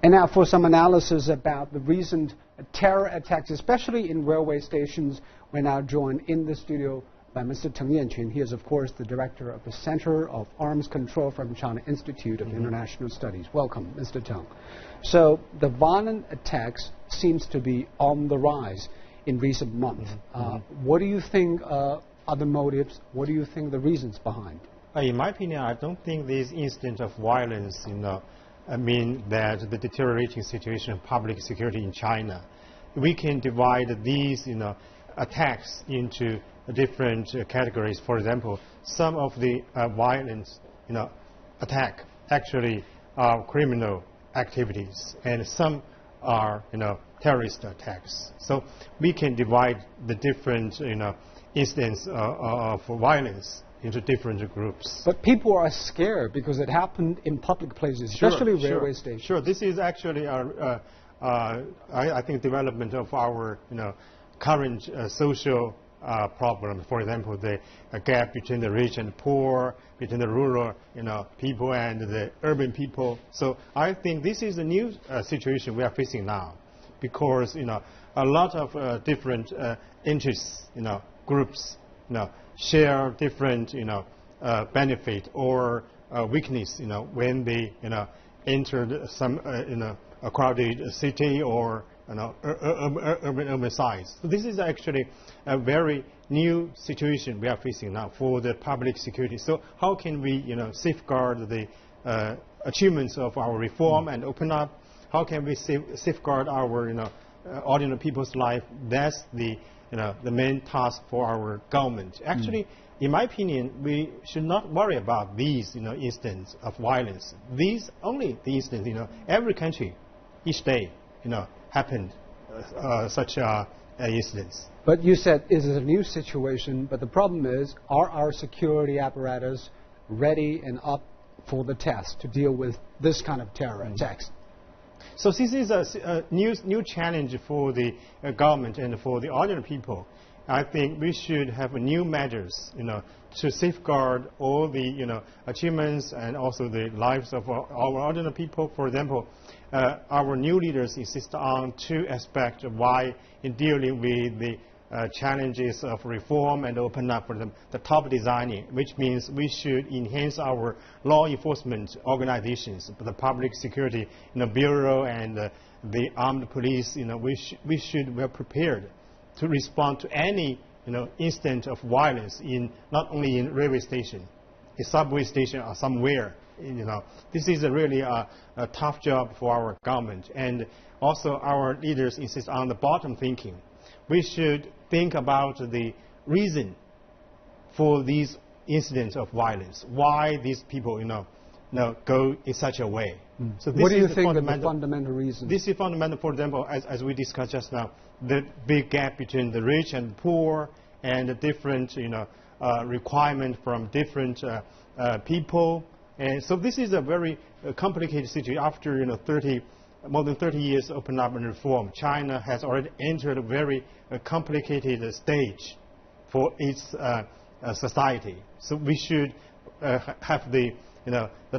And now for some analysis about the recent terror attacks, especially in railway stations, we're now joined in the studio by Mr. Meng Jianzhu. He is, of course, the director of the Center of Arms Control from China Institute of International Studies. Welcome, Mr. Teng. So the violent attacks seems to be on the rise in recent months. What do you think are the motives? What do you think the reasons behind? In my opinion, I don't think these incidents of violence, mean that the deteriorating situation of public security in China. We can divide these, attacks into different categories. For example, some of the violence, attack actually are criminal activities, and some are, terrorist attacks. So we can divide the different, incidents of violence into different groups. But people are scared because it happened in public places, especially railway stations. Sure, this is actually I think development of our current social problem. For example, the gap between the rich and the poor, between the rural people and the urban people. So I think this is a new situation we are facing now, because a lot of different interests groups share different benefit or weakness when they enter some a crowded city or urban size. So this is actually a very new situation we are facing now for the public security. So how can we safeguard the achievements of our reform and open up? How can we safeguard our ordinary people's life? That's the the main task for our government. Actually, in my opinion, we should not worry about these, incidents of violence. These only the incidents, every country, each day, happened such incidents. But you said it is a new situation. But the problem is, are our security apparatus ready and up for the test to deal with this kind of terror attacks? So this is a new challenge for the government and for the ordinary people. I think we should have new measures, to safeguard all the, achievements and also the lives of our ordinary people. For example, our new leaders insist on two aspects of why in dealing with the challenges of reform and open up for them. The top designing, which means we should enhance our law enforcement organizations, the public security bureau and the armed police. We should be prepared to respond to any incident of violence not only in railway station, a subway station or somewhere. This is really a tough job for our government, and also our leaders insist on the bottom thinking. We should think about the reason for these incidents of violence, why these people, go in such a way. So what do you think are the fundamental reasons? This is fundamental. For example, as we discussed just now, the big gap between the rich and the poor, and the different, requirement from different people. And so this is a very complicated situation. After more than 30 years open up and reform, China has already entered a very complicated stage for its society. So we should have the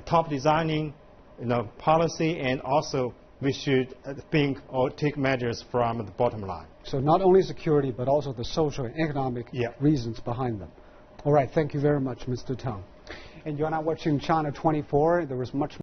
top designing policy, and also we should think or take measures from the bottom line. So not only security, but also the social and economic reasons behind them. All right, thank you very much, Mr. Teng. And you're now watching China 24. There was much